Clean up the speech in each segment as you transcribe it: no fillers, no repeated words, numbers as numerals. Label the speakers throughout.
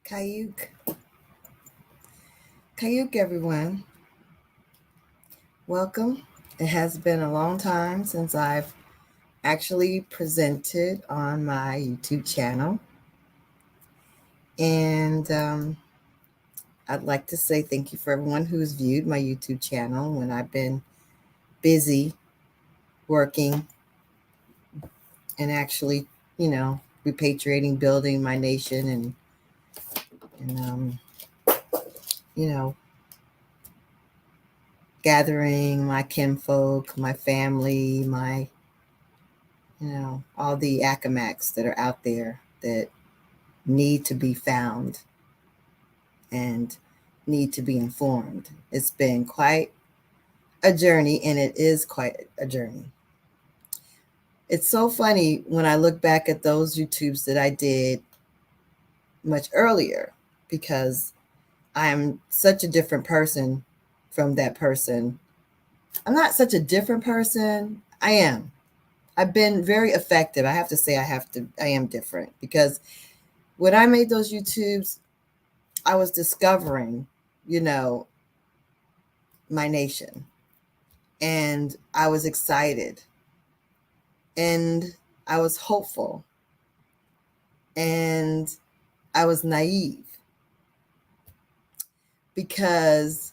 Speaker 1: Kayuk. Kayuk, everyone. Welcome. It has been a long time since I've actually presented on my YouTube channel. And I'd like to say thank you for everyone who's viewed my YouTube channel when I've been busy working and actually, repatriating, building my nation and you know, gathering my kinfolk, my family, all the Accawmackes that are out there that need to be found and need to be informed. It's been quite a journey, and it is quite a journey. It's so funny when I look back at those YouTubes that I did much earlier because I'm such a different person from that person. I'm not such a different person. I am. I've been very effective. I have to say I am different because when I made those YouTubes, I was discovering, my nation. And I was excited. And I was hopeful. And I was naive because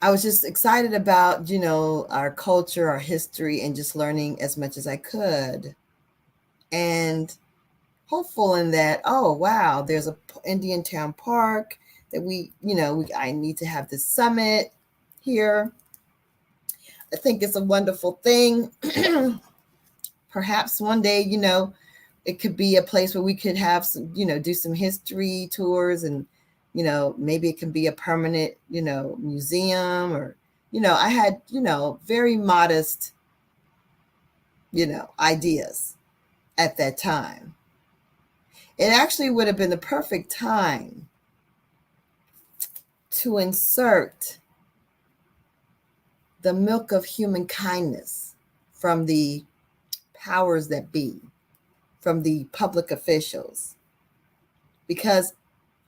Speaker 1: I was just excited about, our culture, our history, and just learning as much as I could. And hopeful in that, oh, wow, there's a Indiantown Park that I need to have this summit here. I think it's a wonderful thing. Perhaps one day, it could be a place where we could have some, do some history tours and, maybe it can be a permanent, museum or, I had, very modest, ideas at that time. It actually would have been the perfect time to insert the milk of human kindness from the powers that be, from the public officials. Because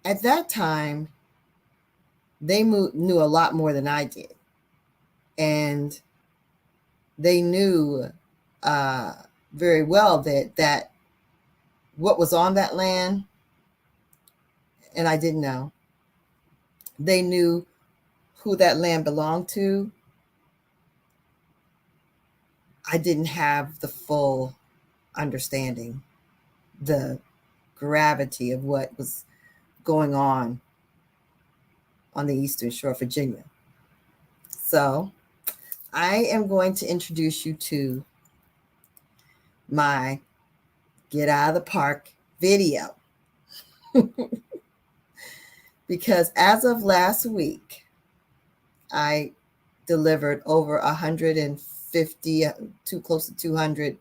Speaker 1: at that time, they knew a lot more than I did. And they knew very well that what was on that land, and I didn't know. They knew who that land belonged to. I didn't have the full understanding, the gravity of what was going on the Eastern Shore of Virginia. So I am going to introduce you to my Get Out of the Park video. Because as of last week, I delivered over 150, too close to 200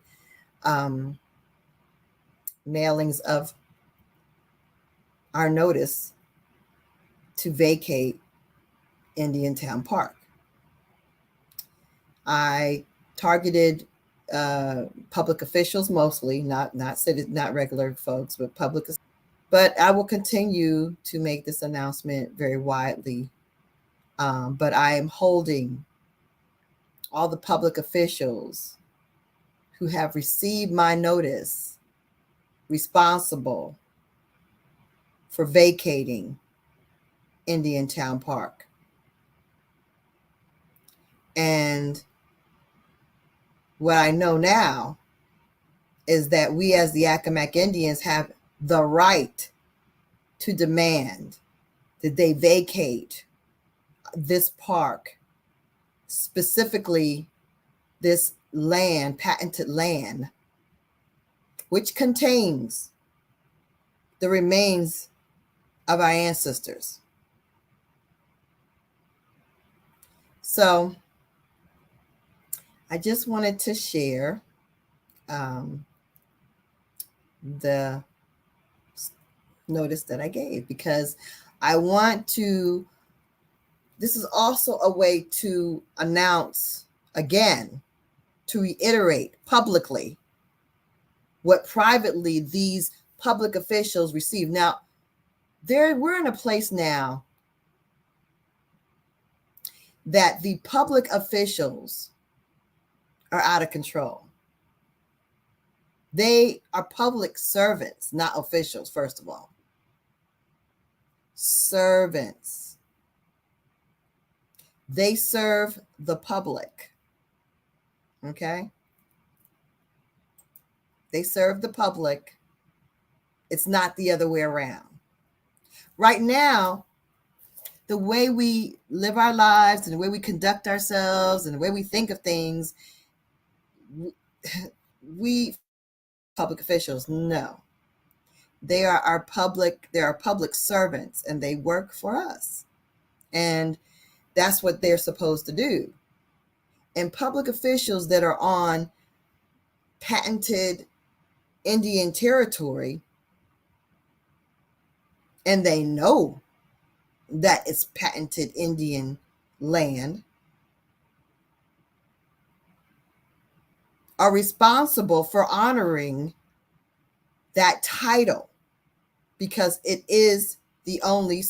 Speaker 1: mailings of our notice to vacate Indiantown Park. I targeted public officials mostly, not regular folks, but public. But I will continue to make this announcement very widely. But I am holding all the public officials who have received my notice responsible for vacating Indiantown Park. And what I know now is that we as the Accawmacke Indians have the right to demand that they vacate this park, specifically this land, patented land, which contains the remains of our ancestors. So I just wanted to share the notice that I gave because I want to, this is also a way to announce again, to reiterate publicly what privately these public officials receive. Now, we're in a place now that the public officials are out of control. They are public servants, not officials, first of all. Servants. They serve the public. Okay? They serve the public. It's not the other way around. Right now, the way we live our lives and the way we conduct ourselves and the way we think of things, we public officials, no. They are public servants, and they work for us. And that's what they're supposed to do. And public officials that are on patented Indian territory, and they know that it's patented Indian land, are responsible for honoring that title, because it is the only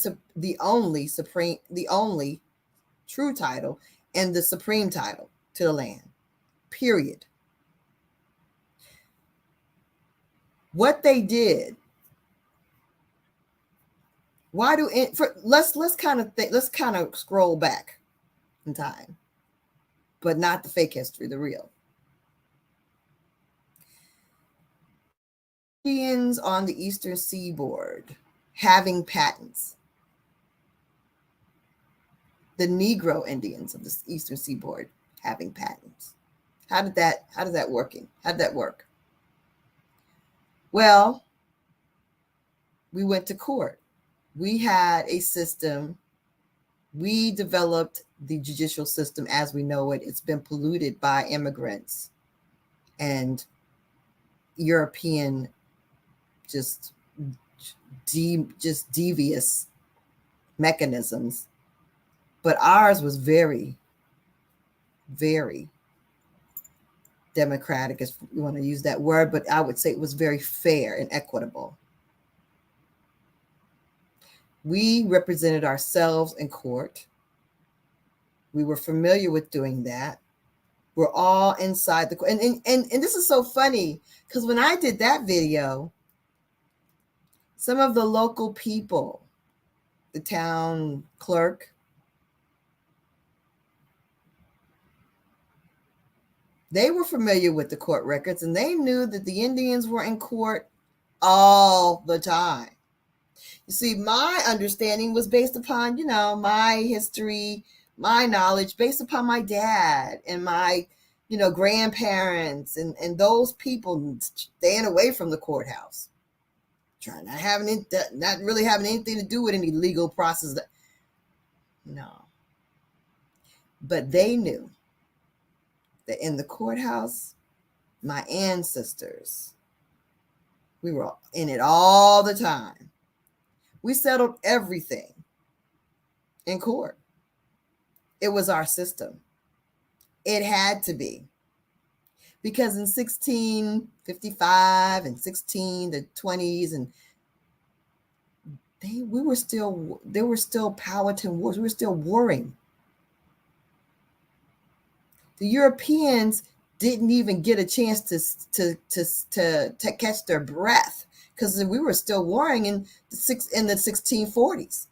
Speaker 1: true title and the supreme title to the land, period. What they did, let's kind of scroll back in time, but not the fake history, the real. Indians on the eastern seaboard having patents. The Negro Indians of the eastern seaboard having patents. How did that work? Well, we went to court. We had a system. We developed the judicial system as we know it. It's been polluted by immigrants and European just devious mechanisms. But ours was very, very democratic, if you want to use that word, but I would say it was very fair and equitable. We represented ourselves in court. We were familiar with doing that. We're all inside the court. And this is so funny, because when I did that video, some of the local people, the town clerk, they were familiar with the court records, and they knew that the Indians were in court all the time. You see, my understanding was based upon, my history, my knowledge, based upon my dad and my, grandparents and those people staying away from the courthouse, not really having anything to do with any legal process. No. But they knew that in the courthouse, my ancestors, we were in it all the time. We settled everything in court. It was our system. It had to be. Because in 1655 and the 20s, and there were still Powhatan wars. We were still warring. The Europeans didn't even get a chance to catch their breath, because we were still warring in the 1640s.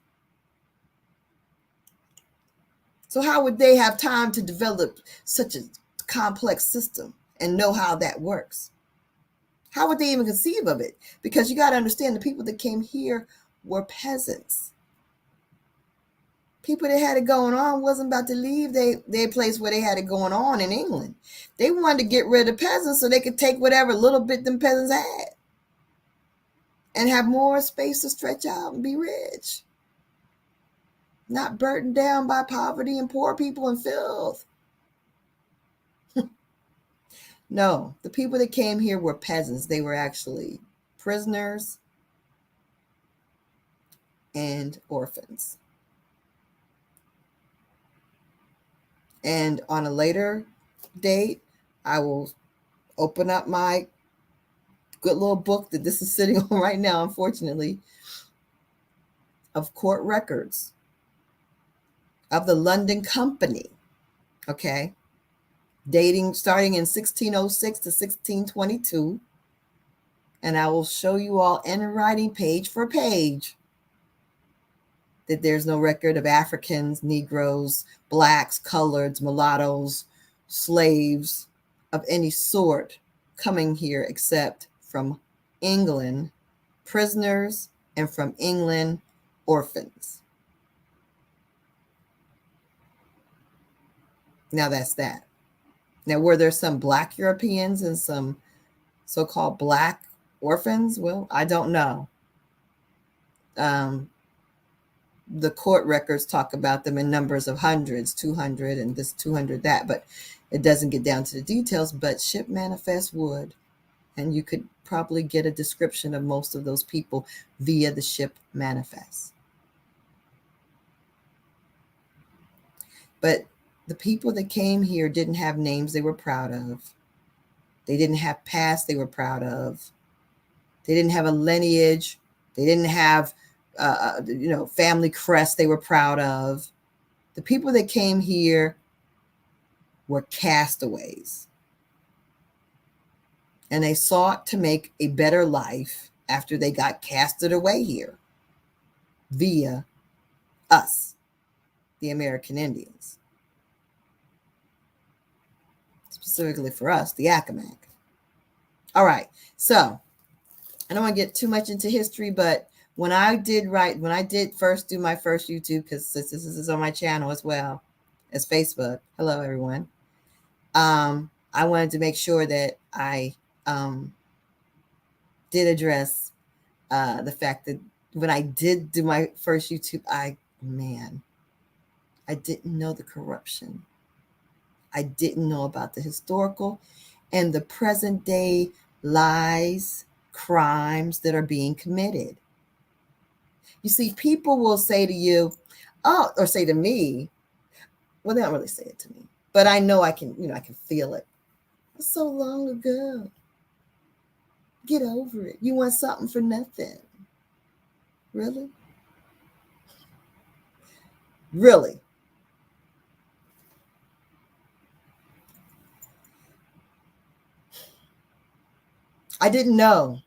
Speaker 1: So how would they have time to develop such a complex system and know how that works? How would they even conceive of it? Because you got to understand, the people that came here were peasants. People that had it going on wasn't about to leave their place where they had it going on in England. They wanted to get rid of peasants so they could take whatever little bit them peasants had and have more space to stretch out and be rich. Not burdened down by poverty and poor people and filth. No, the people that came here were peasants. They were actually prisoners and orphans. And on a later date, I will open up my good little book that this is sitting on right now, unfortunately. of court records of the London Company, okay, starting in 1606 to 1622. And I will show you all in writing page for page that there's no record of Africans, Negroes, blacks, coloreds, mulattoes, slaves of any sort coming here except from England, prisoners, and from England, orphans. Now that's that. Now, were there some black Europeans and some so-called black orphans? Well, I don't know. The court records talk about them in numbers of hundreds, 200 and this, 200 that, but it doesn't get down to the details. But ship manifest would, and you could probably get a description of most of those people via the ship manifest. But the people that came here didn't have names they were proud of. They didn't have past they were proud of. They didn't have a lineage. They didn't have family crest they were proud of. The people that came here were castaways. And they sought to make a better life after they got casted away here via us, the American Indians. Specifically for us, the Accawmacke. All right, so I don't want to get too much into history, but when I did first do my first YouTube, because this is on my channel as well as Facebook. Hello, everyone. I wanted to make sure that I did address the fact that when I did do my first YouTube, I didn't know the corruption. I didn't know about the historical and the present day lies, crimes that are being committed. You see, people will say to you, or say to me, well, they don't really say it to me, but I know I can feel it. It's so long ago. Get over it. You want something for nothing. Really? Really? I didn't know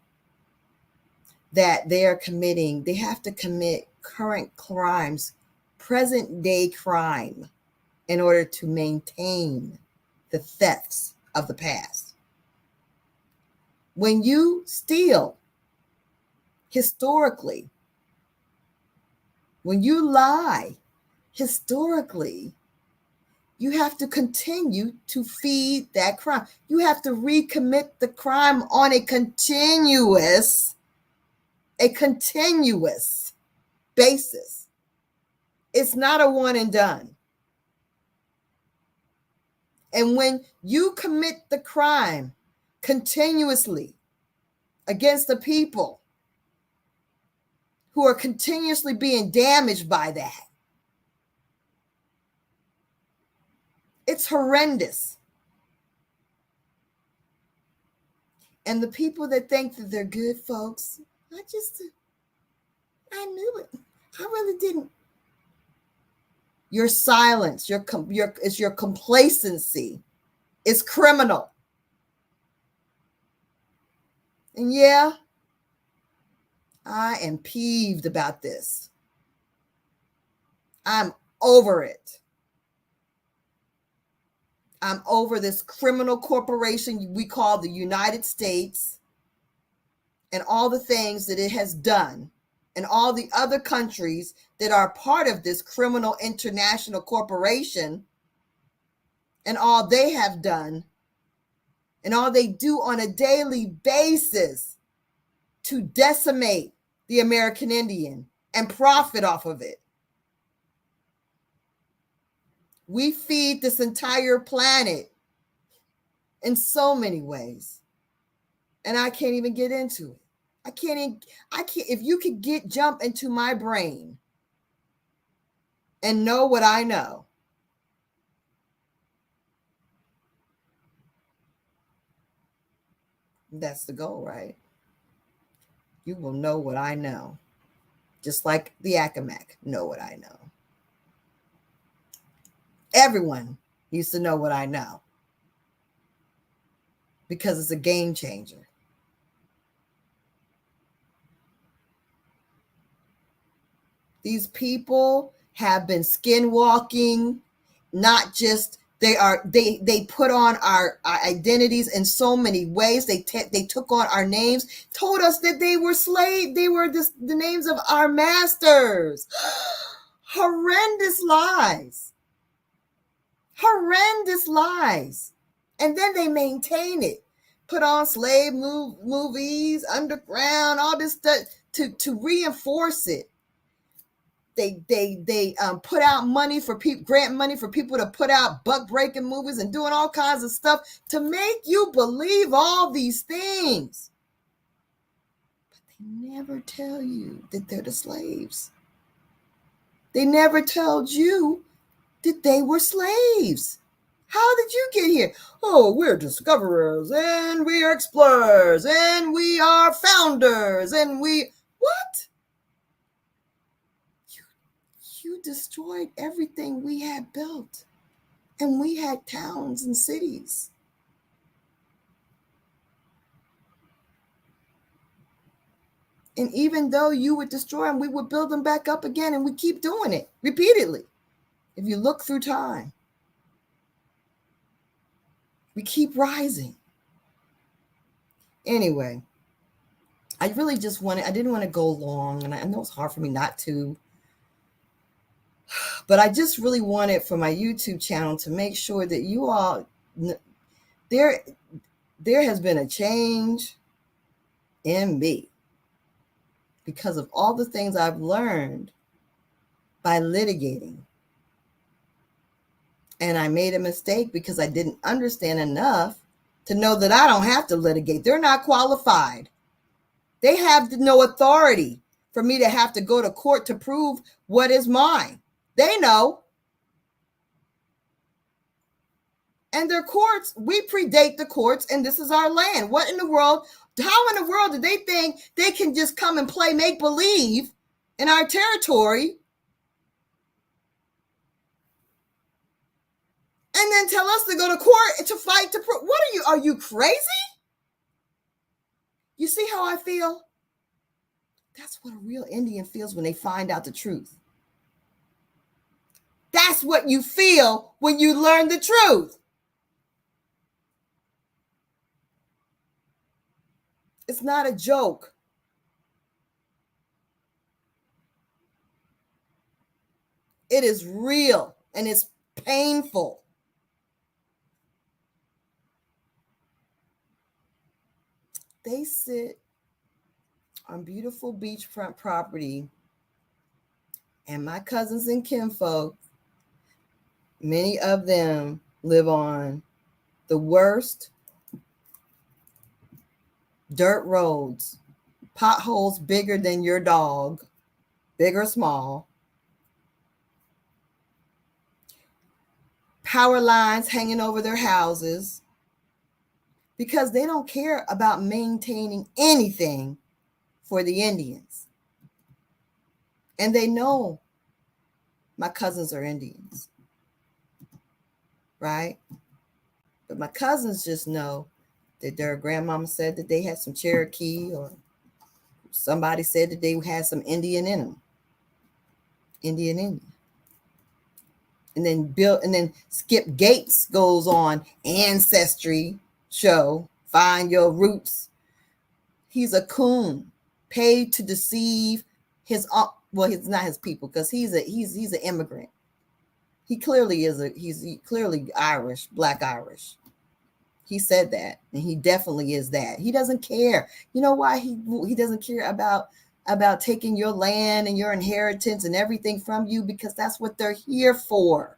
Speaker 1: that they have to commit current crimes, present day crime, in order to maintain the thefts of the past. When you steal historically, when you lie historically, you have to continue to feed that crime. You have to recommit the crime on a continuous basis. It's not a one and done. And when you commit the crime continuously against the people who are continuously being damaged by that, it's horrendous. And the people that think that they're good folks, I knew it. I really didn't. Your silence, it's your complacency. It's criminal. And yeah, I am peeved about this. I'm over it. I'm over this criminal corporation we call the United States and all the things that it has done, and all the other countries that are part of this criminal international corporation, and all they have done and all they do on a daily basis to decimate the American Indian and profit off of it. We feed this entire planet in so many ways, and I can't even get into it. I can't. If you could jump into my brain and know what I know, that's the goal, right? You will know what I know. just like the Accawmacke know what I know. Everyone needs to know what I know because it's a game changer. These people have been skinwalking, not just they put on our identities in so many ways. They took on our names, told us that they were slaves. They were the names of our masters. Horrendous lies. Horrendous lies. And then they maintain it. Put on slave movies, underground, all this stuff to reinforce it. They put out money for people, grant money for people to put out buck breaking movies and doing all kinds of stuff to make you believe all these things. But they never tell you that they're the slaves. They never told you that they were slaves. How did you get here? Oh, we're discoverers and we are explorers and we are founders and we... What? You destroyed everything we had built. And we had towns and cities. And even though you would destroy them, we would build them back up again. And we keep doing it repeatedly. If you look through time, we keep rising. Anyway, I really just I didn't want to go long. And I know it's hard for me not to. But I just really wanted for my YouTube channel to make sure that you all, there has been a change in me because of all the things I've learned by litigating. And I made a mistake because I didn't understand enough to know that I don't have to litigate. They're not qualified. They have no authority for me to have to go to court to prove what is mine. They know. And their courts, we predate the courts, and this is our land. What in the world? How in the world do they think they can just come and play make-believe in our territory and then tell us to go to court to fight to prove? What are you crazy? You see how I feel? That's what a real Indian feels when they find out the truth. That's what you feel when you learn the truth. It's not a joke. It is real and it's painful. They sit on beautiful beachfront property, and my cousins and kinfolk, many of them live on the worst dirt roads, potholes bigger than your dog, big or small, power lines hanging over their houses, because they don't care about maintaining anything for the Indians. And they know my cousins are Indians, right? But my cousins just know that their grandmama said that they had some Cherokee, or somebody said that they had some Indian in them. Indian. And then Skip Gates goes on Ancestry show, Find Your Roots. He's a coon, paid to deceive his, well, it's not his people, because he's an immigrant. He clearly he's clearly Irish, Black Irish. He said that, and he definitely is that. He doesn't care. You know why he doesn't care about taking your land and your inheritance and everything from you? Because that's what they're here for.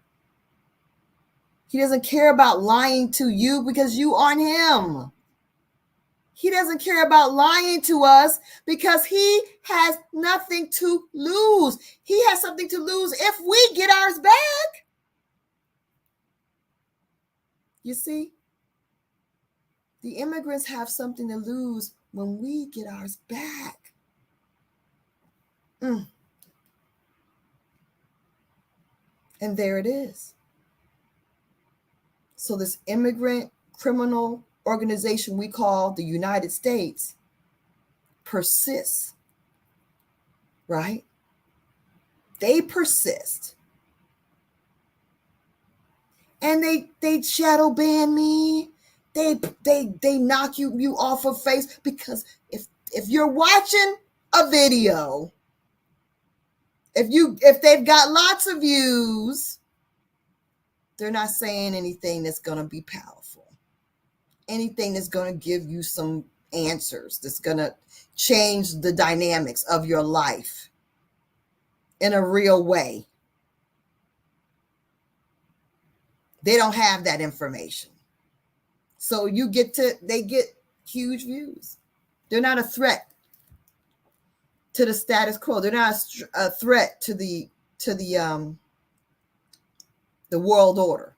Speaker 1: He doesn't care about lying to you because you aren't him. He doesn't care about lying to us because he has nothing to lose. He has something to lose if we get ours back. You see? The immigrants have something to lose when we get ours back. And there it is. So this immigrant criminal organization we call the United States persists, right? They persist. And they shadow ban me. They knock you off of face, because if you're watching a video, if they've got lots of views, they're not saying anything that's going to be powerful, anything that's going to give you some answers, that's going to change the dynamics of your life in a real way. They don't have that information. So they get huge views. They're not a threat to the status quo. They're not a threat to the world order.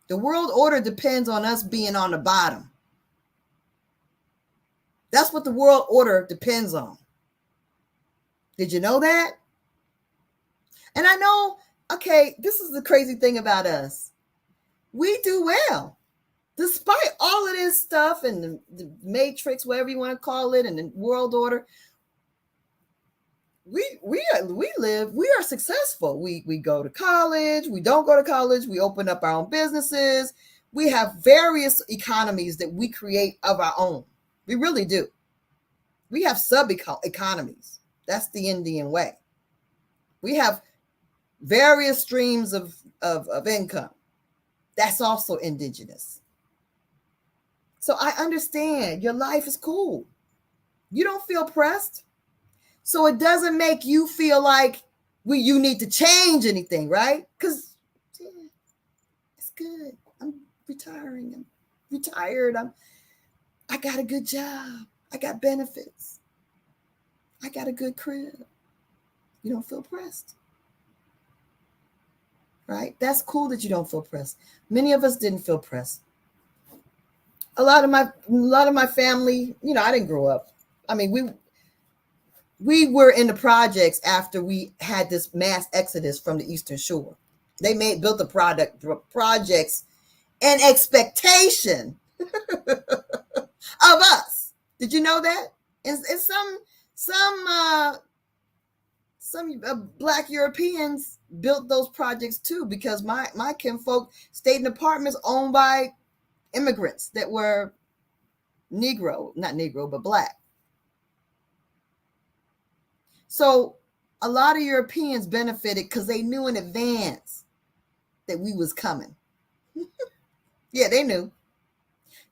Speaker 1: The world order depends on us being on the bottom. That's what the world order depends on. Did you know that? And I know, okay, this is the crazy thing about us. We do well. Despite all of this stuff and the matrix, whatever you want to call it, and the world order, we are successful. We go to college, we don't go to college, we open up our own businesses. We have various economies that we create of our own. We really do. We have sub-economies. That's the Indian way. We have various streams of income. That's also indigenous. So I understand your life is cool. You don't feel pressed. So it doesn't make you feel like you need to change anything, right? Because it's good. I'm retiring. I'm retired. I got a good job. I got benefits. I got a good crib. You don't feel pressed. Right? That's cool that you don't feel pressed. Many of us didn't feel pressed. A lot of my family, I didn't grow up. I mean, we were in the projects after we had this mass exodus from the Eastern Shore. They built the projects in expectation of us. Did you know that? And some Black Europeans built those projects too, because my kinfolk stayed in apartments owned by immigrants that were not Negro, but Black. So a lot of Europeans benefited because they knew in advance that we was coming. Yeah, they knew.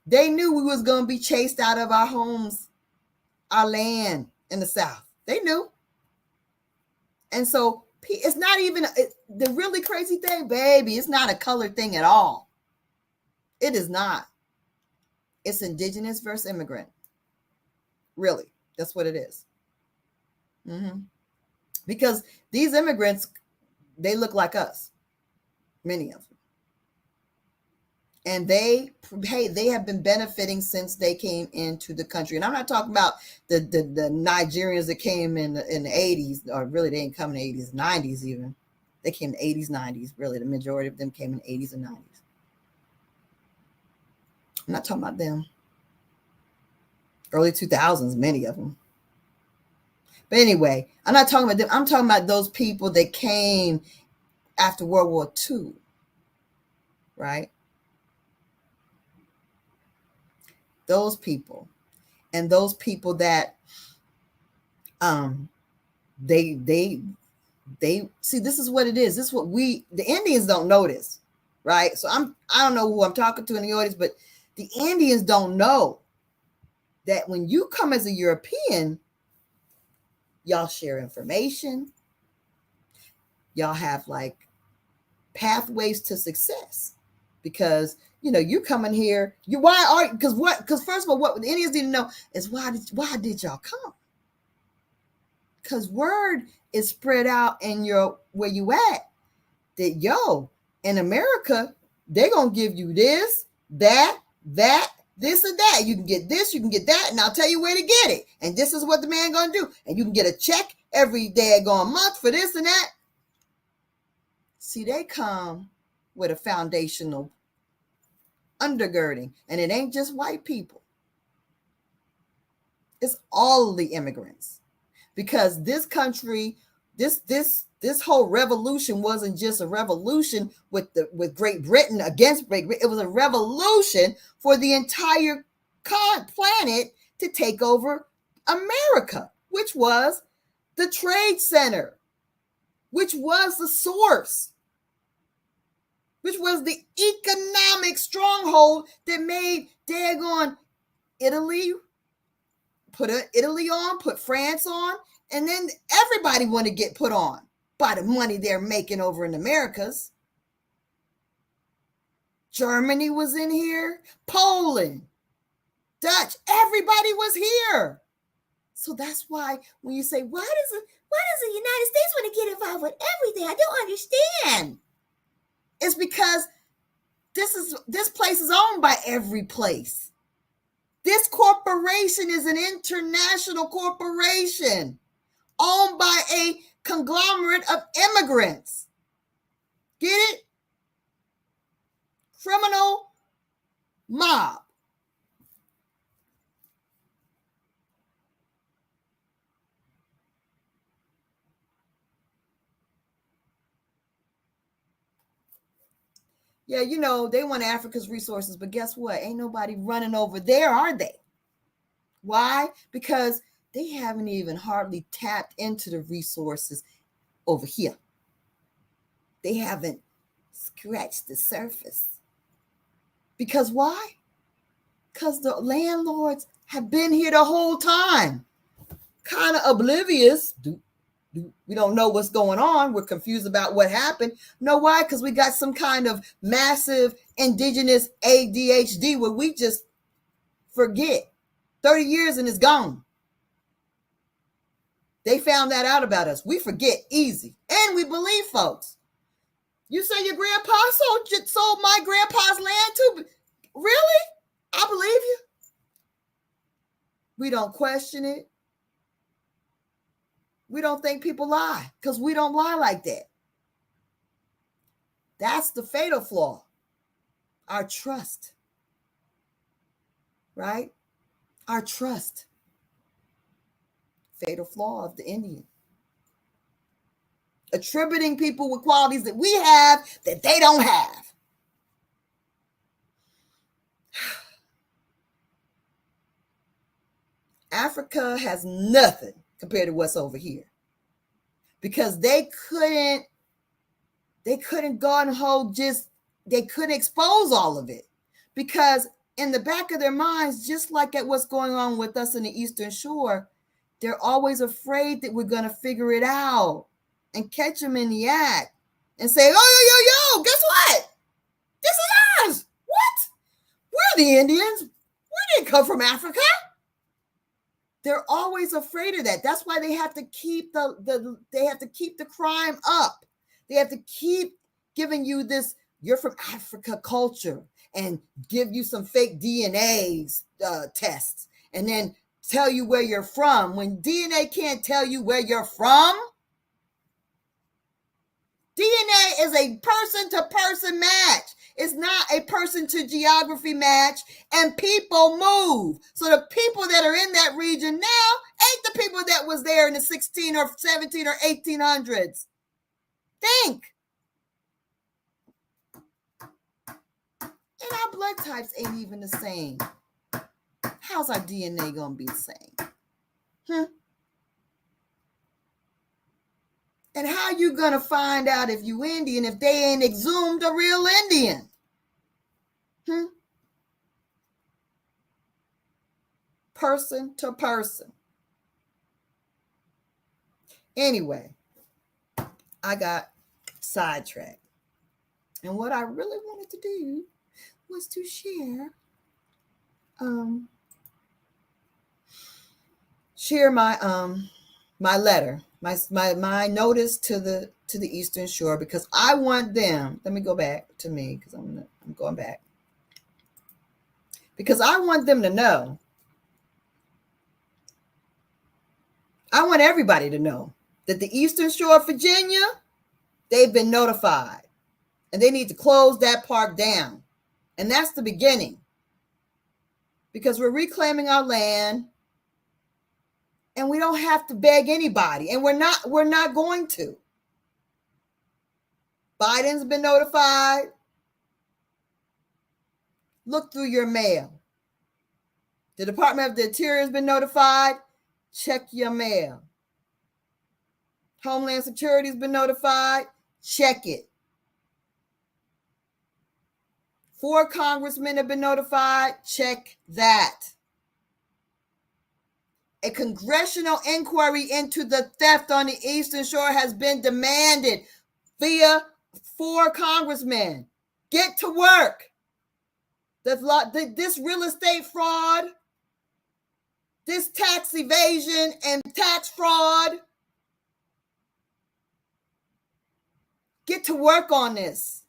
Speaker 1: They knew we was going to be chased out of our homes, our land in the South. They knew. And so it's not even the really crazy thing, baby. It's not a color thing at all. It is not. It's indigenous versus immigrant. Really, that's what it is. Mm-hmm. Because these immigrants, they look like us, many of them. And they have been benefiting since they came into the country. And I'm not talking about the Nigerians that came in the 80s, or really they didn't come in the 80s, 90s even. They came in the 80s, 90s. Really, the majority of them came in the 80s and 90s. I'm not talking about them. Early 2000s, many of them. But anyway, I'm not talking about them. I'm talking about those people that came after World War II, right? Those people. And those people that they see, this is what it is. This is what the Indians don't notice, right? So I don't know who I'm talking to in the audience, but the Indians don't know that when you come as a European, y'all share information. Y'all have like pathways to success, because you come in here. Because first of all, what the Indians need to know is why did y'all come? Because word is spread out in where you at, that in America, they're gonna give you this, that, this or that. You can get this, you can get that, and I'll tell you where to get it. And this is what the man gonna do. And you can get a check every daggone month for this and that. See, they come with a foundational undergirding, and it ain't just white people. It's all of the immigrants, because this country, this whole revolution wasn't just a revolution with Great Britain against Great Britain. It was a revolution for the entire planet to take over America, which was the trade center, which was the source, which was the economic stronghold that made daggone Italy, put Italy on, put France on, and then everybody want to get put on by the money they're making over in the Americas. Germany was in here, Poland, Dutch, everybody was here. So that's why when you say, why does the United States want to get involved with everything? I don't understand. It's because this place is owned by every place. This corporation is an international corporation owned by a conglomerate of immigrants. Get it? Criminal mob. Yeah, you know, they want Africa's resources, but guess what? Ain't nobody running over there, are they? Why? Because they haven't even hardly tapped into the resources over here. They haven't scratched the surface. Because why? Because the landlords have been here the whole time, kind of oblivious. We don't know what's going on. We're confused about what happened. Know why? Because we got some kind of massive indigenous ADHD where we just forget. 30 years and it's gone. They found that out about us. We forget easy. And we believe folks. You say your grandpa sold my grandpa's land too? Really? I believe you. We don't question it. We don't think people lie because we don't lie like that. That's the fatal flaw. Our trust. Right? Our trust. Fatal flaw of the Indian. Attributing people with qualities that we have that they don't have. Africa has nothing compared to what's over here. Because they couldn't go and hold they couldn't expose all of it. Because in the back of their minds, just like at what's going on with us in the Eastern Shore, they're always afraid that we're going to figure it out and catch them in the act and say, oh, yo, guess what? This is ours. What? We're the Indians. We didn't come from Africa. They're always afraid of that. That's why they have to keep the crime up. They have to keep giving you this, you're from Africa culture, and give you some fake DNA tests, and then tell you where you're from. When DNA can't tell you where you're from, DNA is a person-to-person match. It's not a person-to-geography match, and people move. So the people that are in that region now ain't the people that was there in the 16 or 17 or 1800s. Think. And our blood types ain't even the same. How's our DNA going to be the same? And how you going to find out if you Indian if they ain't exhumed a real Indian? Person to person. Anyway, I got sidetracked. And what I really wanted to do was to share my letter, my notice to the Eastern Shore, because I want them. Let me go back to me because I'm going back. Because I want them to know. I want everybody to know that the Eastern Shore of Virginia They've been notified, and they need to close that park down. And that's the beginning, because we're reclaiming our land, and we don't have to beg anybody, and we're not going to. Biden's been notified. Look through your mail. The Department of the Interior has been notified. Check your mail. Homeland Security has been notified. Check it. 4 congressmen have been notified. Check that. A congressional inquiry into the theft on the Eastern Shore has been demanded via 4 congressmen. Get to work. This real estate fraud, this tax evasion and tax fraud, get to work on this.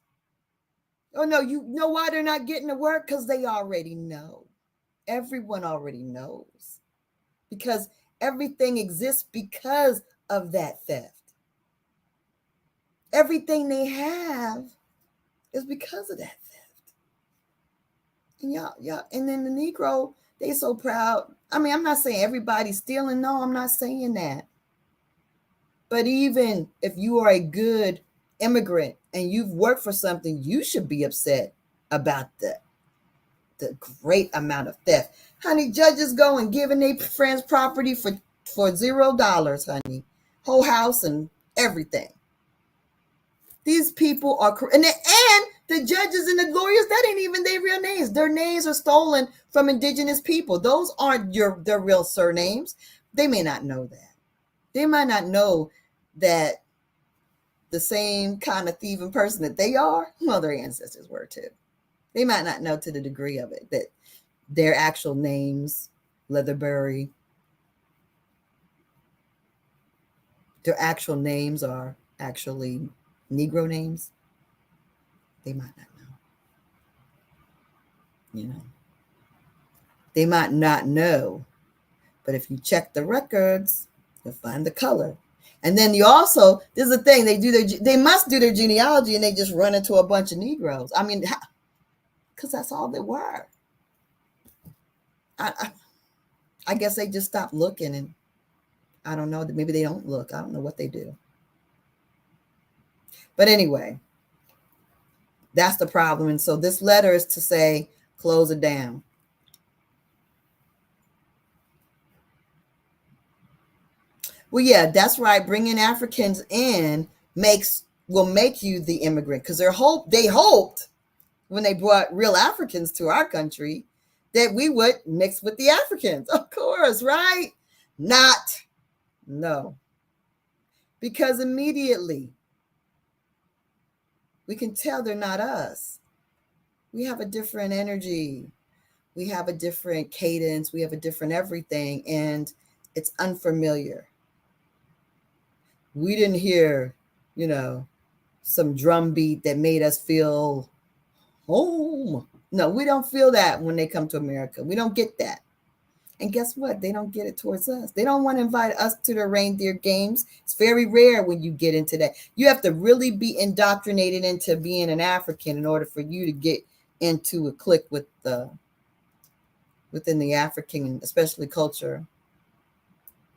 Speaker 1: Oh no, you know why they're not getting to work? Because they already know. Everyone already knows. Because everything exists because of that theft. Everything they have is because of that theft. And y'all, and then the Negro, they so proud. I mean, I'm not saying everybody's stealing. No, I'm not saying that. But even if you are a good immigrant and you've worked for something, you should be upset about the great amount of theft. Honey, judges go and giving their friends property for $0, honey. Whole house and everything. These people are, and the judges and the lawyers, that ain't even their real names. Their names are stolen from indigenous people. Those aren't their real surnames. They may not know that. They might not know that the same kind of thieving person that they are, well, their ancestors were too. They might not know to the degree of it, that their actual names, Leatherbury, their actual names are actually Negro names. They might not know. You know, they might not know, but if you check the records, you'll find the color. And then you also, there's a thing, they must do their genealogy, and they just run into a bunch of Negroes. I mean, because that's all they were. I guess they just stopped looking, and I don't know, maybe they don't look. I don't know what they do. But anyway, that's the problem. And so this letter is to say, close it down. Well, yeah, that's right. Bringing Africans in will make you the immigrant, because they hoped when they brought real Africans to our country that we would mix with the Africans. Of course, right? No. Because immediately we can tell they're not us. We have a different energy. We have a different cadence. We have a different everything, and it's unfamiliar. We didn't hear, some drum beat that made us feel home. No, we don't feel that when they come to America. We don't get that. And guess what? They don't get it towards us. They don't want to invite us to their reindeer games. It's very rare when you get into that. You have to really be indoctrinated into being an African in order for you to get into a clique within the African, especially culture.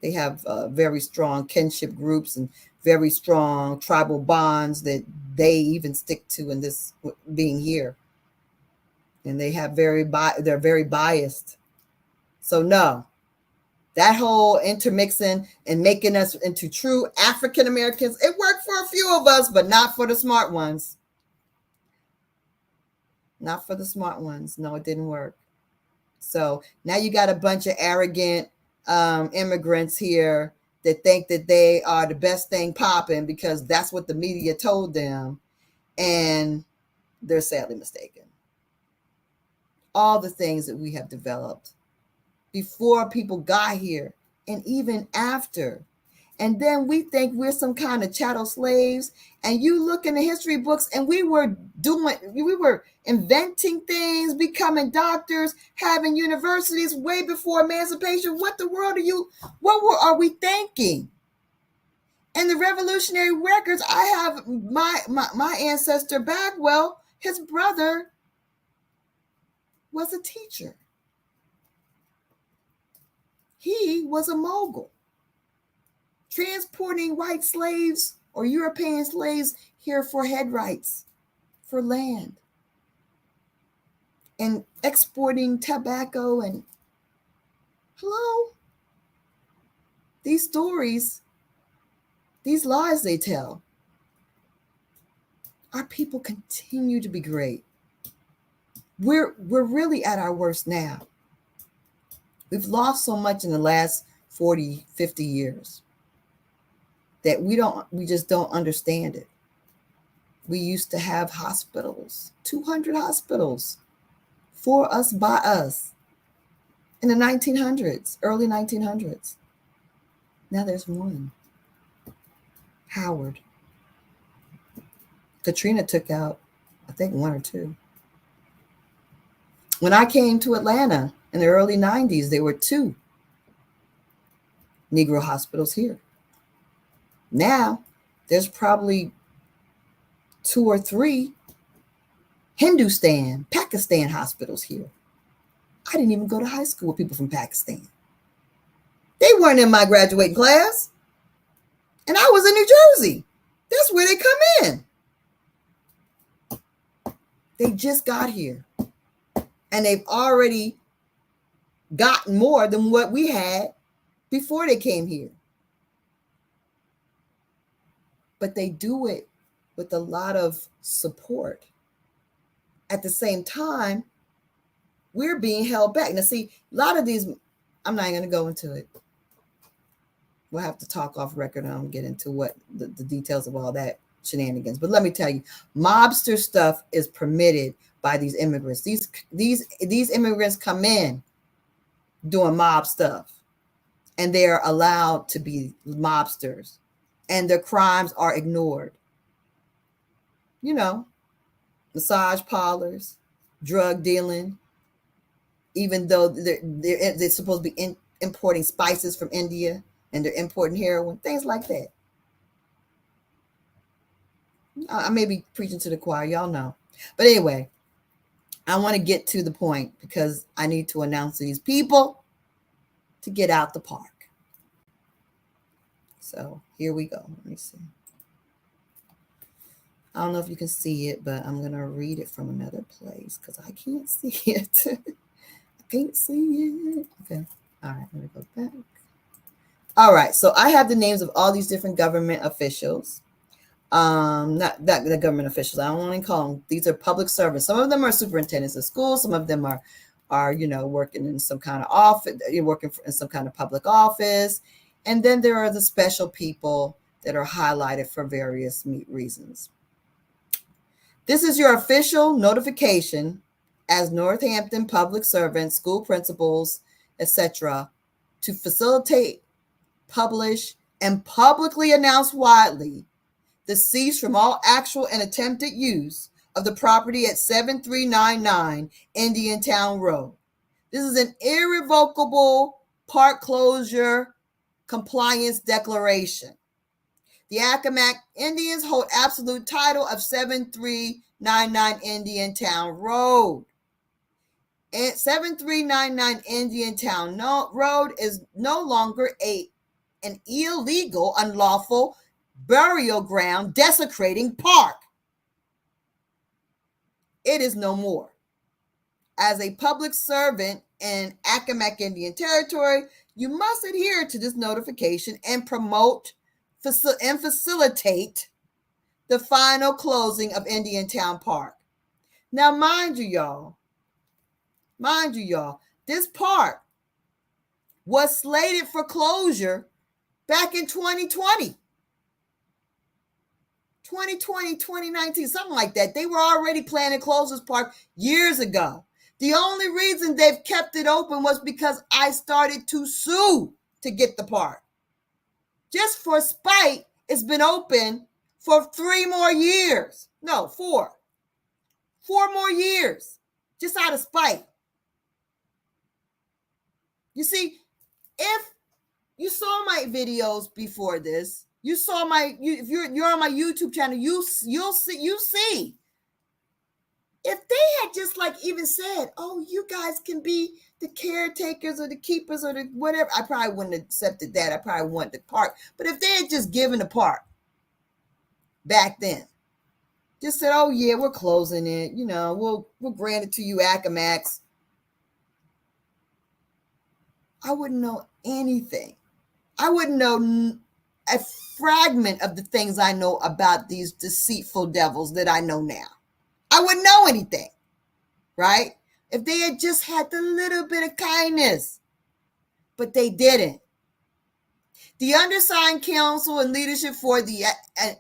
Speaker 1: They have very strong kinship groups and very strong tribal bonds that they even stick to in this being here. And they have they're very biased. So no, that whole intermixing and making us into true African Americans, it worked for a few of us, but not for the smart ones. Not for the smart ones. No, it didn't work. So now you got a bunch of arrogant immigrants here that think that they are the best thing popping because that's what the media told them, and they're sadly mistaken. All the things that we have developed before people got here and even after, and then we think we're some kind of chattel slaves. And you look in the history books, and we were inventing things, becoming doctors, having universities way before emancipation. What the world are we thinking? And the Revolutionary records, I have my ancestor Bagwell, his brother was a teacher. He was a mogul, transporting white slaves or European slaves here for head rights, for land, and exporting tobacco. And hello, these stories, these lies they tell, our people continue to be great. We're really at our worst now. We've lost so much in the last 40, 50 years that we just don't understand it. We used to have hospitals, 200 hospitals for us, by us, in the 1900s, early 1900s. Now there's one. Howard. Katrina took out, I think, one or two. When I came to Atlanta in the early 90s, there were 2 Negro hospitals here. Now there's probably 2 or 3 Hindustan, Pakistan hospitals here. I didn't even go to high school with people from Pakistan. They weren't in my graduating class. And I was in New Jersey. That's where they come in. They just got here. And they've already gotten more than what we had before they came here. But they do it with a lot of support. At the same time, we're being held back. Now, see, a lot of these, I'm not going to go into it. We'll have to talk off record and I'll get into what the details of all that shenanigans. But let me tell you, mobster stuff is permitted by these immigrants. These immigrants come in doing mob stuff, and they are allowed to be mobsters, and their crimes are ignored. You know, massage parlors, drug dealing, even though they're supposed to be importing spices from India, and they're importing heroin, things like that. I may be preaching to the choir, y'all know. But anyway, I want to get to the point because I need to announce to these people to get out the park. So here we go. Let me see. I don't know if you can see it, but I'm going to read it from another place because I can't see it. I can't see it. Okay. All right. Let me go back. All right. So I have the names of all these different government officials. Not the government officials. I don't want to call them. These are public servants. Some of them are superintendents of schools. Some of them are working in some kind of office. You're working in some kind of public office. And then there are the special people that are highlighted for various reasons. This is your official notification as Northampton public servants, school principals, etc., to facilitate, publish, and publicly announce widely the cease from all actual and attempted use of the property at 7399 Indiantown Road. This is an irrevocable park closure compliance declaration. The Accawmacke Indians hold absolute title of 7399 Indiantown Road. And 7399 Indiantown Road is no longer an illegal, unlawful burial ground desecrating park. It is no more. As a public servant in Accawmacke Indian Territory, you must adhere to this notification and promote and facilitate the final closing of Indiantown Park. Now, mind you, y'all, this park was slated for closure back in 2020. 2020, 2019, something like that. They were already planning to close this park years ago. The only reason they've kept it open was because I started to sue to get the park. Just for spite, it's been open for 3 more years. No, 4. 4 more years, just out of spite. You see, if you saw my videos before this, You saw if you're on my YouTube channel, you'll see. If they had just like even said, "Oh, you guys can be the caretakers or the keepers or the whatever," I probably wouldn't have accepted that. I probably want the park. But if they had just given the park back then, just said, "Oh yeah, we're closing it. You know, we'll grant it to you, Accawmacke," I wouldn't know anything. I wouldn't know a fragment of the things I know about these deceitful devils that I know now. I wouldn't know anything, right? If they had just had the little bit of kindness, but they didn't. The undersigned counsel and leadership for the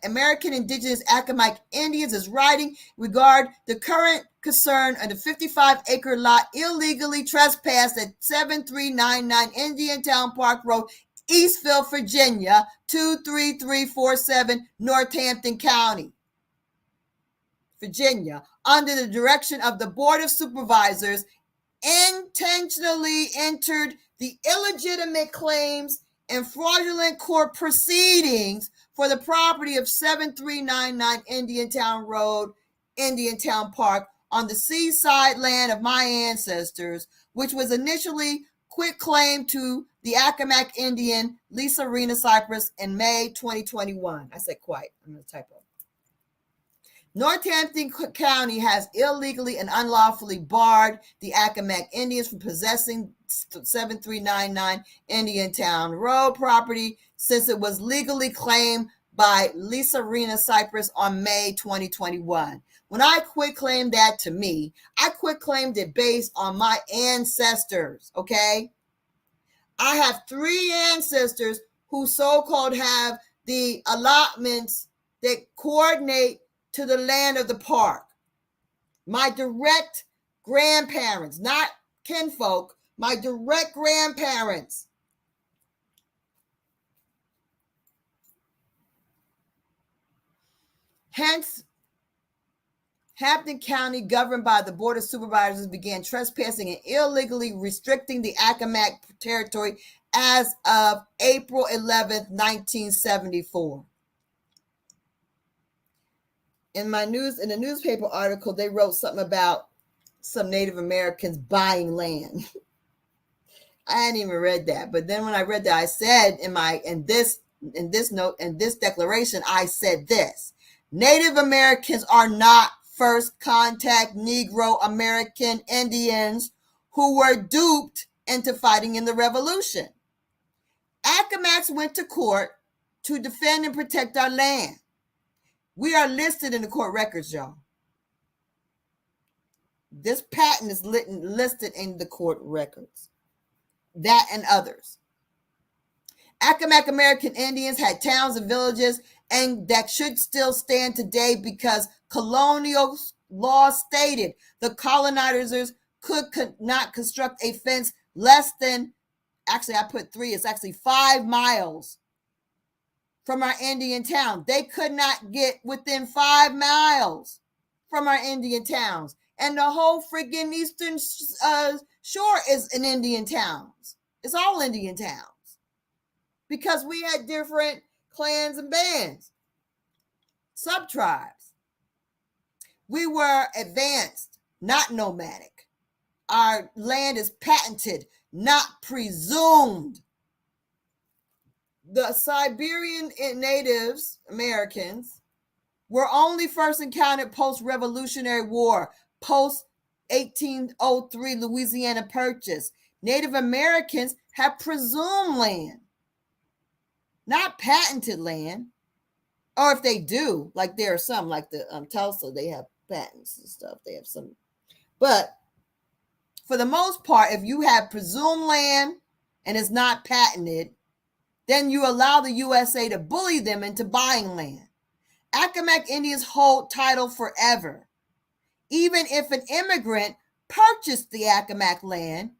Speaker 1: American Indigenous Accawmacke Indians is writing regard the current concern of the 55-acre lot illegally trespassed at 7399 Indiantown Park Road, Eastville, Virginia, 23347, Northampton County, Virginia, under the direction of the Board of Supervisors, intentionally entered the illegitimate claims and fraudulent court proceedings for the property of 7399 Indiantown Road, Indiantown Park, on the seaside land of my ancestors, which was initially quitclaimed to the Accawmacke Indian Lisa Rena Cypress in May 2021. I said quite, I'm going to typo. Northampton County has illegally and unlawfully barred the Accawmacke Indians from possessing 7399 Indiantown Road property since it was legally claimed by Lisa Rena Cypress on May 2021. When I quitclaimed that to me, I quitclaimed it based on my ancestors, okay? I have 3 ancestors who so-called have the allotments that coordinate to the land of the park. My direct grandparents, not kinfolk, my direct grandparents. Hence, Hampton County, governed by the Board of Supervisors, began trespassing and illegally restricting the Accawmacke territory as of April 11th, 1974. In the newspaper article, they wrote something about some Native Americans buying land. I hadn't even read that, but then when I read that, I said in this declaration, I said this: Native Americans are not first contact Negro American Indians who were duped into fighting in the Revolution. Accawmackes went to court to defend and protect our land. We are listed in the court records, y'all. This patent is listed in the court records. That and others. Accawmacke American Indians had towns and villages, and that should still stand today because colonial law stated the colonizers could not construct a fence less than, actually I put 3, it's actually 5 miles from our Indian town. They could not get within 5 miles from our Indian towns. And the whole freaking eastern shore is an Indian towns. It's all Indian towns. Because we had different clans and bands, sub-tribes. We were advanced, not nomadic. Our land is patented, not presumed. The Siberian natives, Americans, were only first encountered post-Revolutionary War, post-1803 Louisiana Purchase. Native Americans have presumed land, not patented land. Or if they do, like there are some, like the Tulsa, they have patents and stuff. They have some. But for the most part, if you have presumed land and it's not patented, then you allow the USA to bully them into buying land. Accawmacke Indians hold title forever. Even if an immigrant purchased the Accawmacke land,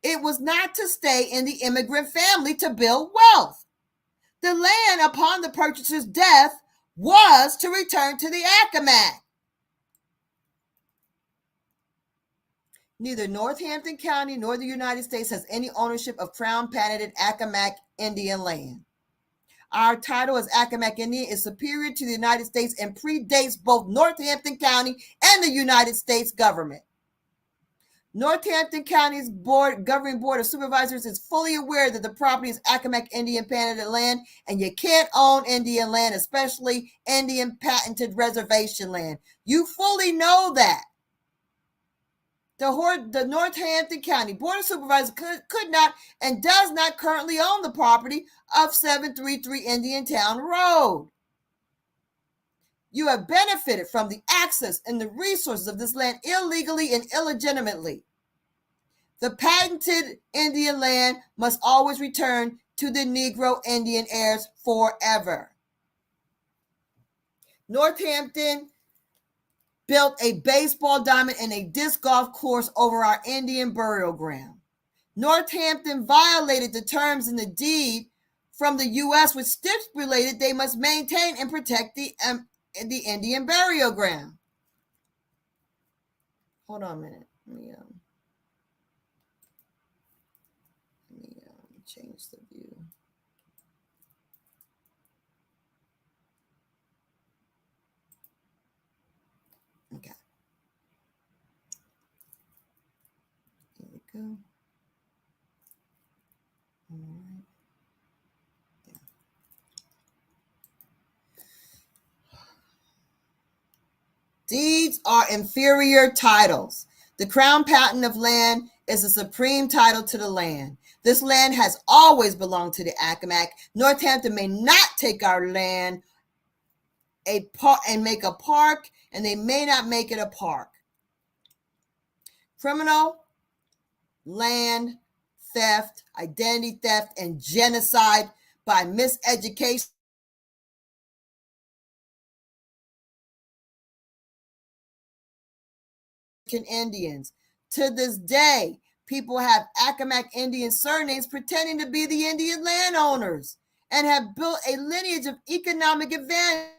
Speaker 1: it was not to stay in the immigrant family to build wealth. The land upon the purchaser's death was to return to the Accawmacke. Neither Northampton County nor the United States has any ownership of Crown patented Accawmacke Indian land. Our title as Accawmacke Indian is superior to the United States and predates both Northampton County and the United States government. Northampton County's governing board of supervisors is fully aware that the property is Accawmacke Indian patented land, and you can't own Indian land, especially Indian patented reservation land. You fully know that. The Northampton County Board of Supervisors could not and does not currently own the property of 733 Indiantown Road. You have benefited from the access and the resources of this land illegally and illegitimately. The patented Indian land must always return to the Negro Indian heirs forever. Northampton built a baseball diamond and a disc golf course over our Indian burial ground. Northampton violated the terms in the deed from the U.S., which stipulated they must maintain and protect the Indian burial ground. Hold on a minute. Let me change the view. Okay. Here we go. All right. Yeah. Deeds are inferior titles. The crown patent of land is the supreme title to the land. This land has always belonged to the Accawmacke. Northampton may not take our land and make a park, and they may not make it a park. Criminal, land theft, identity theft, and genocide by miseducation Indians. To this day, people have Accawmacke Indian surnames pretending to be the Indian landowners and have built a lineage of economic advantage.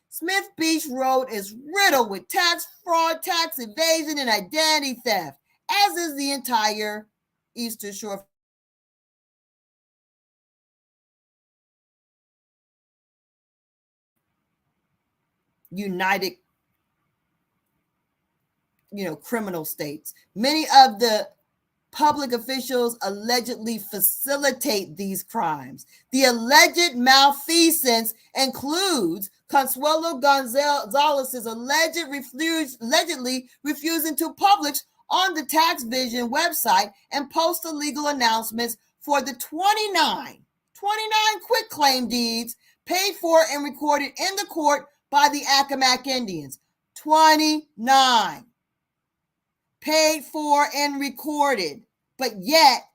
Speaker 1: Smith Beach Road is riddled with tax fraud, tax evasion, and identity theft, as is the entire Eastern Shore. United, criminal states. Many of the public officials allegedly facilitate these crimes. The alleged malfeasance includes Consuelo Gonzalez's allegedly refusing to publish on the Tax Vision website and post illegal announcements for the 29 quitclaim deeds paid for and recorded in the court by the Accawmacke Indians. 29 paid for and recorded, but yet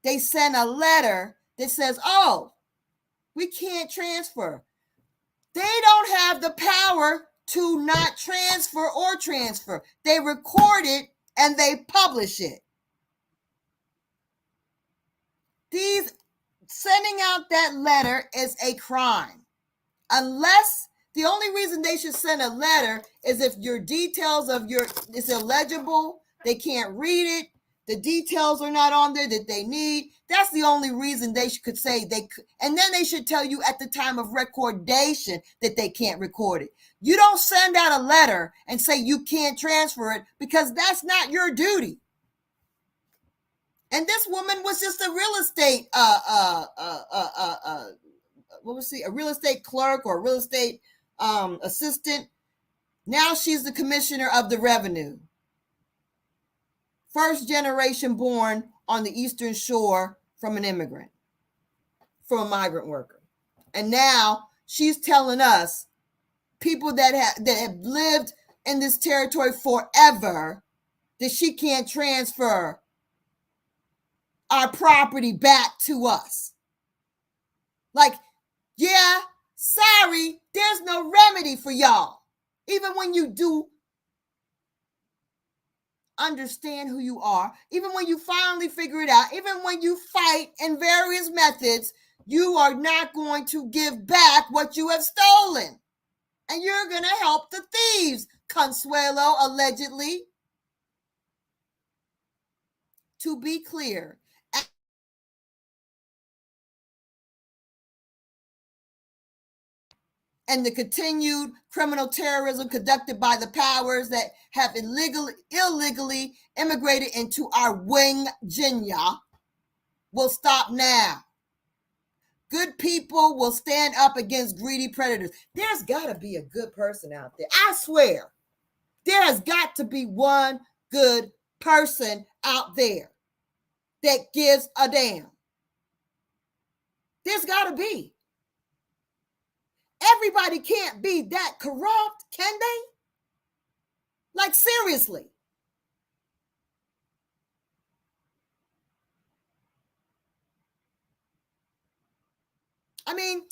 Speaker 1: they send a letter that says, oh, we can't transfer. They don't have the power to not transfer or transfer. They record it and they publish it. Sending out that letter is a crime. Unless the only reason they should send a letter is if your details it's illegible, they can't read it, the details are not on there that they need. That's the only reason they could say and then they should tell you at the time of recordation that they can't record it. You don't send out a letter and say you can't transfer it, because that's not your duty. And this woman was just a real estate a real estate clerk or a real estate assistant. Now she's the commissioner of the revenue. First generation born on the Eastern Shore from an immigrant, from a migrant worker. And now she's telling us, people that have lived in this territory forever, that she can't transfer our property back to us. Like, yeah, sorry, there's no remedy for y'all. Even when you do understand who you are, even when you finally figure it out, even when you fight in various methods, you are not going to give back what you have stolen. And you're going to help the thieves, Consuelo allegedly. To be clear, and the continued criminal terrorism conducted by the powers that have illegally immigrated into our Virginia will stop now. Good people will stand up against greedy predators. There's got to be a good person out there. I swear, there has got to be one good person out there that gives a damn. There's got to be. Everybody can't be that corrupt, can they? Like, seriously. I mean,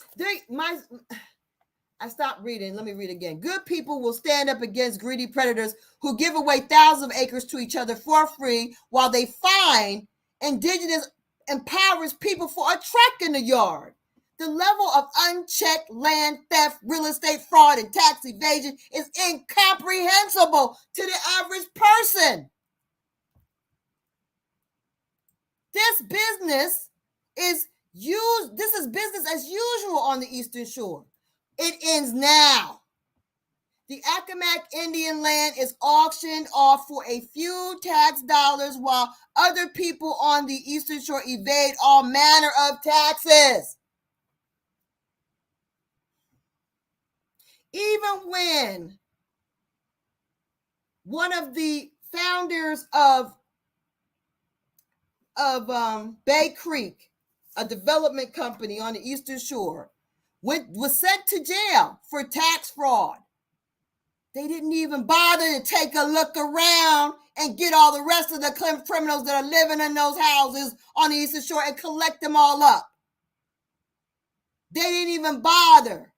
Speaker 1: I stopped reading. Let me read again. Good people will stand up against greedy predators who give away thousands of acres to each other for free while they fine indigenous impoverished people for a track in the yard. The level of unchecked land theft, real estate fraud, and tax evasion is incomprehensible to the average person. This is business as usual on the Eastern Shore. It ends now. The Accawmacke Indian land is auctioned off for a few tax dollars while other people on the Eastern Shore evade all manner of taxes. Even when one of the founders of Bay Creek, a development company on the Eastern Shore, was sent to jail for tax fraud, they didn't even bother to take a look around and get all the rest of the criminals that are living in those houses on the Eastern Shore and collect them all up. They didn't even bother.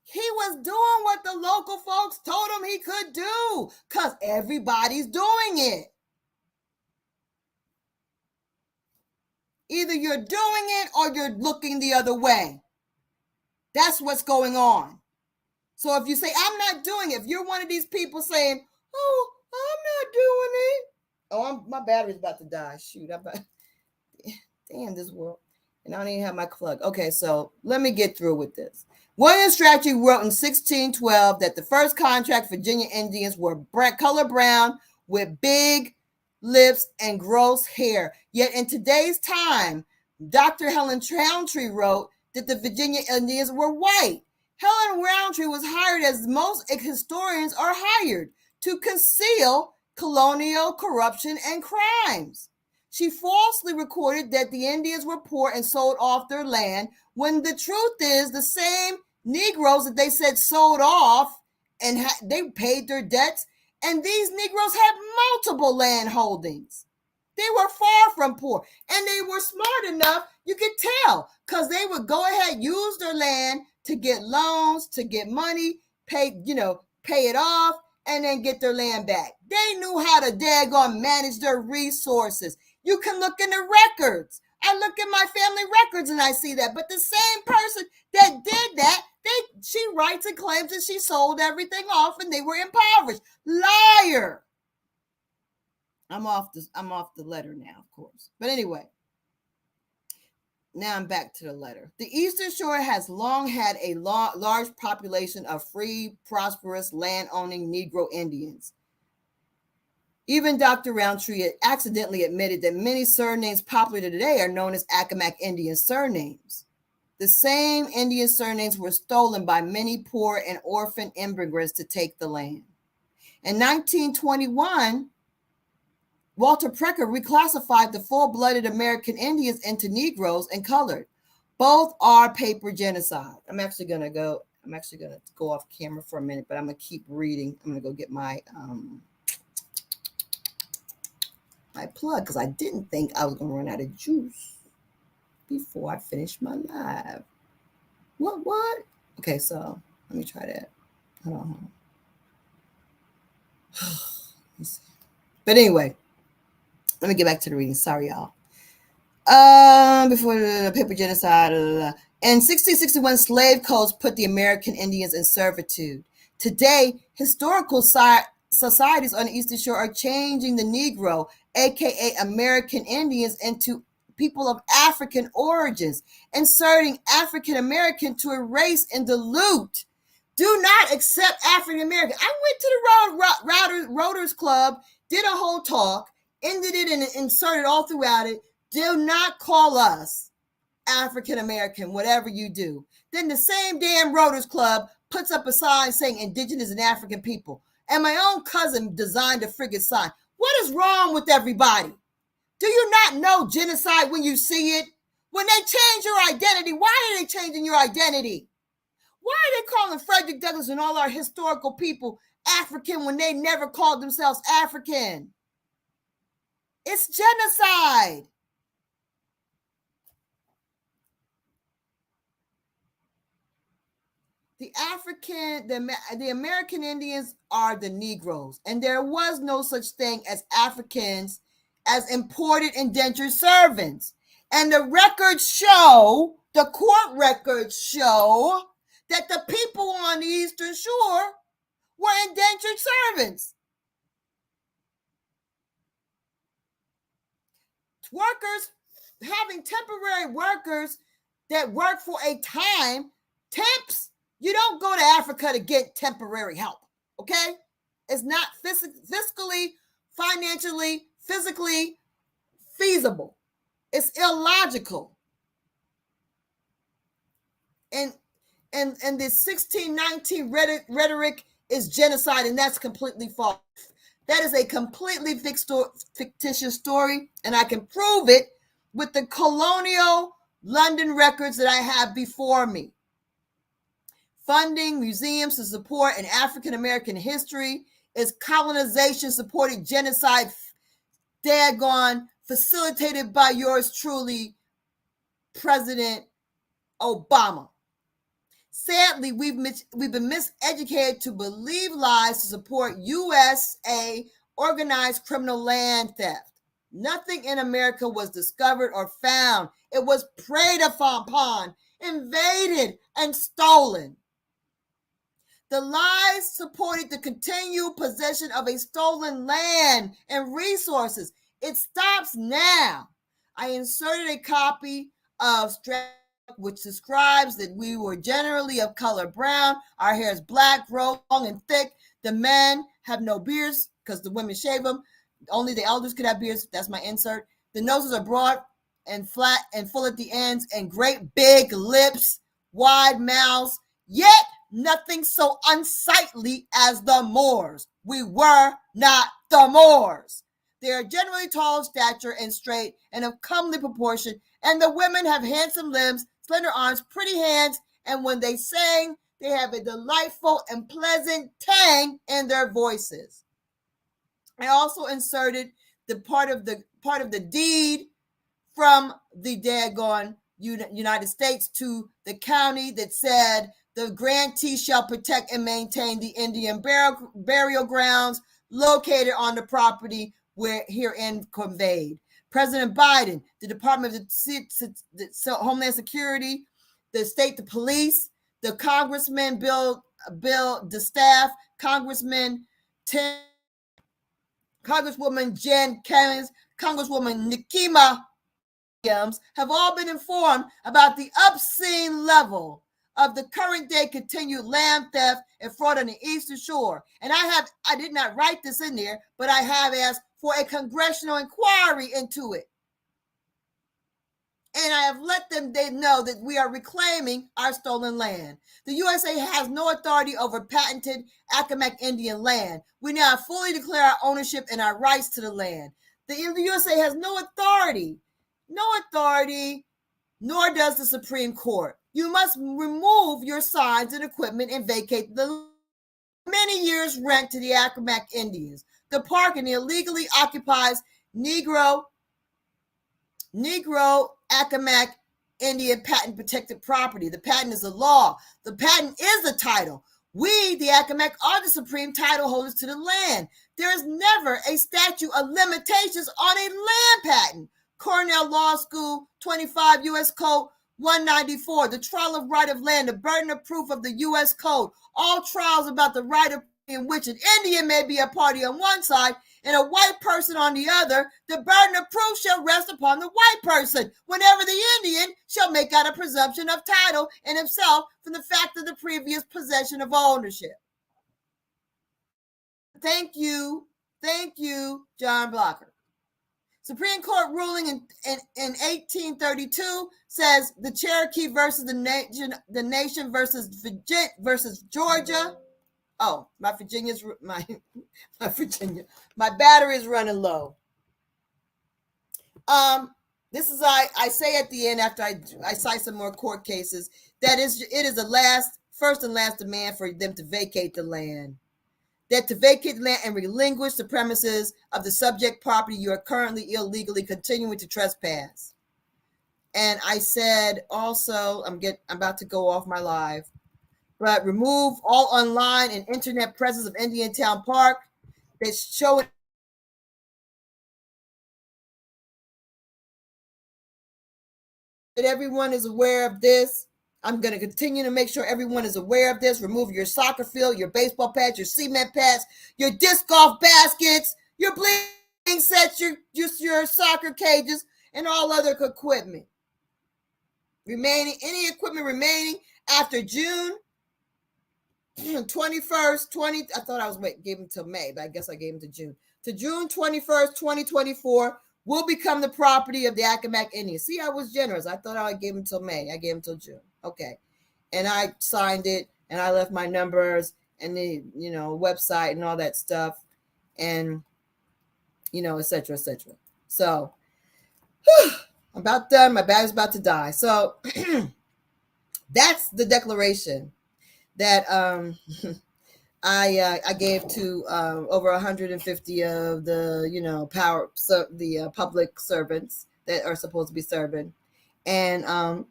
Speaker 1: He was doing what the local folks told him he could do because everybody's doing it. Either you're doing it or you're looking the other way. That's what's going on. So if you say, I'm not doing it, if you're one of these people saying, oh, I'm not doing it. Oh, my battery's about to die. Shoot, damn this world. And I don't even have my plug. Okay, so let me get through with this. William Strachey wrote in 1612 that the first contract Virginia Indians were color brown with big lips and gross hair. Yet in today's time, Dr. Helen Roundtree wrote that the Virginia Indians were white. Helen Roundtree was hired, as most historians are hired, to conceal colonial corruption and crimes. She falsely recorded that the Indians were poor and sold off their land, when the truth is the same Negroes that they said sold off and they paid their debts, and these Negroes had multiple land holdings. They were far from poor, and they were smart enough, you could tell, because they would go ahead, use their land to get loans, to get money, pay it off, and then get their land back. They knew how to daggone manage their resources. You can look in the records. I look at my family records and I see that. But the same person that did that, she writes and claims that she sold everything off and they were impoverished. Liar. I'm off the letter now, of course. But anyway, now I'm back to the letter. The Eastern Shore has long had a large population of free, prosperous, land-owning Negro Indians. Even Dr. Roundtree accidentally admitted that many surnames popular today are known as Accawmacke Indian surnames. The same Indian surnames were stolen by many poor and orphan immigrants to take the land. In 1921, Walter Precker reclassified the full-blooded American Indians into Negroes and colored. Both are paper genocide. I'm actually going to go off camera for a minute, but I'm going to keep reading. I'm going to go get my plug because I didn't think I was going to run out of juice before I finish my live. What? Okay, so let me try that. Hold on. Let's see. But anyway, let me get back to the reading. Sorry, y'all. Before the paper genocide. In 1661, slave codes put the American Indians in servitude. Today, historical societies on the Eastern Shore are changing the Negro, aka American Indians, into people of African origins, inserting African American to erase and dilute. Do not accept African American. I went to the Rotors Club, did a whole talk, ended it and inserted all throughout it. Do not call us African American, whatever you do. Then the same damn Rotors Club puts up a sign saying Indigenous and African people. And my own cousin designed a friggin' sign. What is wrong with everybody? Do you not know genocide when you see it? When they change your identity, why are they changing your identity? Why are they calling Frederick Douglass and all our historical people African when they never called themselves African? It's genocide. The American Indians are the Negroes, and there was no such thing as Africans as imported indentured servants. And the records show, the court records show, that the people on the Eastern Shore were indentured servants. Workers, having temporary workers that work for a time, temps, you don't go to Africa to get temporary help, okay? It's not fiscally, financially, physically feasible. It's illogical. And the 1619 rhetoric is genocide, and that's completely false. That is a completely fictitious story, and I can prove it with the colonial London records that I have before me. Funding museums to support an African American history is colonization supported genocide, daggone, facilitated by yours truly, President Obama. Sadly, we've been miseducated to believe lies to support USA organized criminal land theft. Nothing in America was discovered or found. It was preyed upon, invaded, and stolen. The lies supported the continued possession of a stolen land and resources. It stops now. I inserted a copy of Strategy, which describes that we were generally of color brown. Our hair is black, long and thick. The men have no beards because the women shave them. Only the elders could have beards. That's my insert. The noses are broad and flat and full at the ends, and great big lips, wide mouths, yet nothing so unsightly as the Moors. We were not the Moors. They are generally tall of stature and straight and of comely proportion, and the women have handsome limbs, slender arms, pretty hands, and when they sing, they have a delightful and pleasant tang in their voices. I also inserted the part of the deed from the daggone United States to the county that said the grantee shall protect and maintain the Indian burial grounds located on the property where herein conveyed. President Biden, the Department of the Homeland Security, the state, the police, the Congressman Bill DeStaff, Congressman Tim, Congresswoman Jen Collins, Congresswoman Nikema Williams have all been informed about the obscene level of the current day continued land theft and fraud on the Eastern Shore. And I did not write this in there, but I have asked for a congressional inquiry into it. And I have let they know that we are reclaiming our stolen land. The USA has no authority over patented Accawmacke Indian land. We now fully declare our ownership and our rights to the land. The USA has no authority, nor does the Supreme Court. You must remove your signs and equipment and vacate the many years rent to the Accawmacke Indians. The park and the illegally occupies Negro Accawmacke Indian patent protected property. The patent is the law. The patent is the title. We, the Accawmacke, are the supreme title holders to the land. There is never a statute of limitations on a land patent. Cornell Law School, 25 U.S. Code 194, the trial of right of land, the burden of proof of the U.S. Code. All trials about the right of in which an Indian may be a party on one side and a white person on the other, the burden of proof shall rest upon the white person, whenever the Indian shall make out a presumption of title in himself from the fact of the previous possession of ownership. Thank you, John Blocker. Supreme Court ruling in 1832 says the Cherokee versus the nation versus Georgia. Oh, my battery is running low. This is I say at the end after I cite some more court cases that it is the first and last demand for them to vacate the land. That to vacate the land and relinquish the premises of the subject property you are currently illegally continuing to trespass. And I said also, I'm about to go off my live, but remove all online and internet presence of Indiantown Park that show that everyone is aware of this. I'm going to continue to make sure everyone is aware of this. Remove your soccer field, your baseball pads, your cement pads, your disc golf baskets, your bling sets, your soccer cages, and all other equipment. Any equipment remaining after June 21st, I thought I gave them till May, but I guess I gave them to June. To June 21st, 2024, will become the property of the Accawmacke Indians. See, I was generous. I thought I gave them till May. I gave them till June. Okay. And I signed it, and I left my numbers and the, website and all that stuff, and, et cetera, et cetera. So, I'm about done. My battery's about to die. So, that's the declaration that I gave to over 150 of the the public servants that are supposed to be serving, and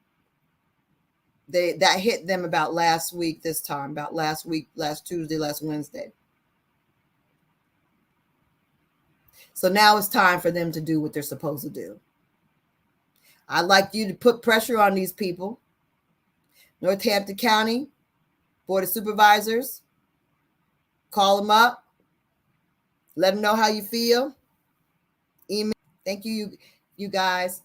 Speaker 1: that hit them about last week. This time, about last Tuesday, last Wednesday. So now it's time for them to do what they're supposed to do. I'd like you to put pressure on these people. Northampton County Board of Supervisors, call them up, let them know how you feel. Email. Thank you guys.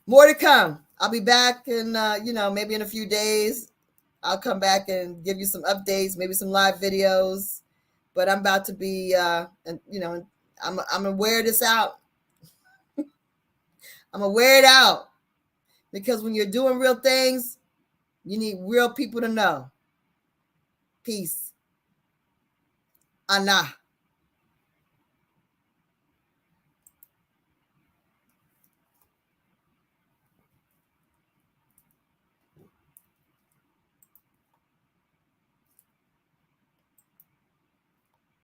Speaker 1: More to come. I'll be back in maybe in a few days. I'll come back and give you some updates, maybe some live videos. But I'm about to be I'm gonna wear this out. I'm gonna wear it out. Because when you're doing real things, you need real people to know. Peace. Anna.